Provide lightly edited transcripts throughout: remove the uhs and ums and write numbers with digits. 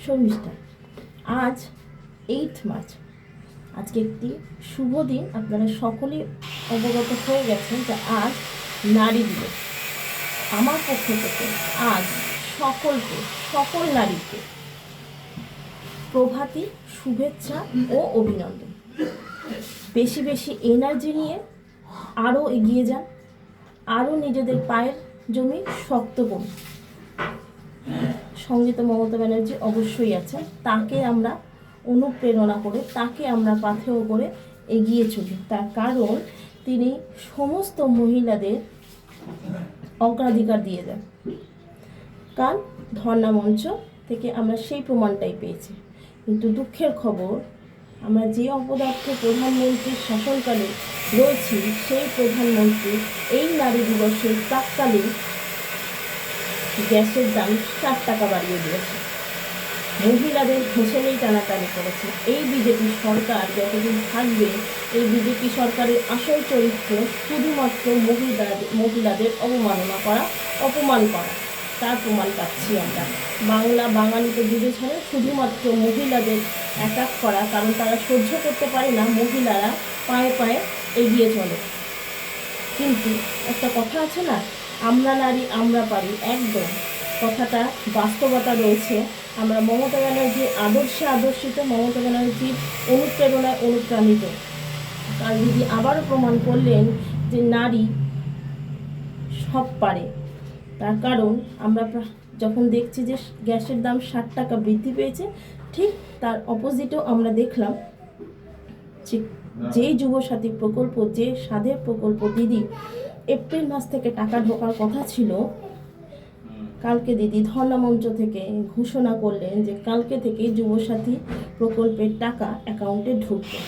শর্মিষ্ঠা। আজ 8 মার্চ, আজকে একটি শুভ দিন। আপনারা সকলেই অবগত হয়ে গেছেন যে আজ নারী দিবস। আমার পক্ষ থেকে আজ সকল নারীকে প্রভাতী শুভেচ্ছা ও অভিনন্দন। বেশি বেশি এনার্জি নিয়ে আরও এগিয়ে যান, আরও নিজেদের পায়ের জমি শক্ত করুন। সঙ্গে তো মমতা ব্যানার্জি অবশ্যই আছেন, তাকে আমরা অনুপ্রেরণা করে, তাকে আমরা পাথেয় করে এগিয়ে চলি। তার কারণ তিনি সমস্ত মহিলাদের অগ্রাধিকার দিয়ে দেন। কারণ ধর্ণা মঞ্চ থেকে আমরা সেই প্রমাণটাই পেয়েছি। কিন্তু দুঃখের খবর, আমরা যে অপদার্থ প্রধানমন্ত্রীর শাসনকালে রয়েছি, সেই প্রধানমন্ত্রী এই নারী দিবসের প্রাক্কালে গ্যাসের দাম 4 টাকা বাড়িয়ে দিয়েছে। মহিলাদের ঘোষণেই টানাটানি করেছে। এই বিজেপি সরকার যতদিন থাকবে, এই বিজেপি সরকারের আসল চরিত্র শুধুমাত্র মহিলাদের অপমান করা। তার প্রমাণ পাচ্ছি আমরা। বাঙালিতে বিবেচনা শুধুমাত্র মহিলাদের অ্যাটাক করা, কারণ তারা সহ্য করতে পারে না মহিলারা পায়ে পায়ে এগিয়ে চলে। কিন্তু একটা কথা আছে না, আমরা নারী আমরা পারি, একদম কথাটা বাস্তবতা রয়েছে। আমরা মমতা ব্যানার্জির আদর্শিত, মমতা ব্যানার্জির অনুপ্রেরণায় অনুপ্রাণিত। কাল দিদি আবারও প্রমাণ করলেন যে নারী সব পারে। তার কারণ আমরা যখন দেখছি যে গ্যাসের দাম 60 টাকা বৃদ্ধি পেয়েছে, ঠিক তার অপোজিটও আমরা দেখলাম যে যুবসাথী প্রকল্প, যে সাধের প্রকল্প দিদি এপ্রিল মাস থেকে টাকা ঢোকার কথা ছিল, কালকে দিদি ধর্ণা মঞ্চ থেকে ঘোষণা করলেন যে কালকে থেকে যুবসাথী প্রকল্পের টাকা অ্যাকাউন্টে ঢুকবে।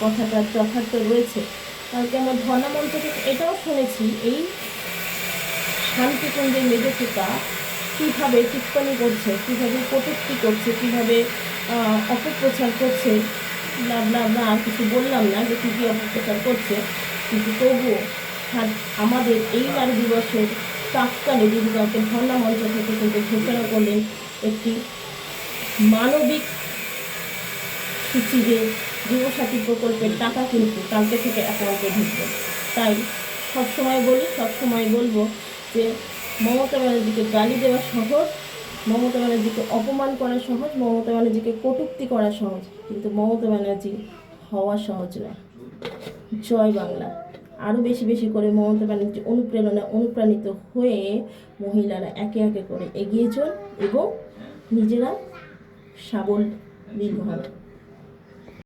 কথাটা যথার্থ রয়েছে। কালকে আমরা ধর্ণা মঞ্চ থেকে এটাও শুনেছি, এই শান্তিকুঞ্জের মেজটিকা কীভাবে টিপ্পণী করছে, কীভাবে কটূক্তি করছে, কীভাবে অপপ্রচার করছে, না আর কিছু বললাম না যে কী কী অপপ্রচার করছে। কিন্তু তবুও আমাদের এই নারী দিবসের প্রাক্কালে দিদি কাউকে ধর্ণা মঞ্চ থেকে কিন্তু ঘোষণা করলেন একটি মানবিক সূচি, যে যুবসাথী প্রকল্পের টাকা কিন্তু কালকে থেকে অ্যাকাউন্টে ঢুকবে। তাই সবসময় বলবো যে মমতা ব্যানার্জিকে গালি দেওয়া সহজ, মমতা ব্যানার্জিকে অপমান করা সহজ, মমতা ব্যানার্জিকে কটূক্তি করা সহজ, কিন্তু মমতা ব্যানার্জি হওয়া সহজ নয়। জয় বাংলা। আরও বেশি করে মমতা ব্যানার্জি অনুপ্রাণিত হয়ে মহিলারা একে একে করে এগিয়ে চল এবং নিজেরা স্বাবলম্বী হন।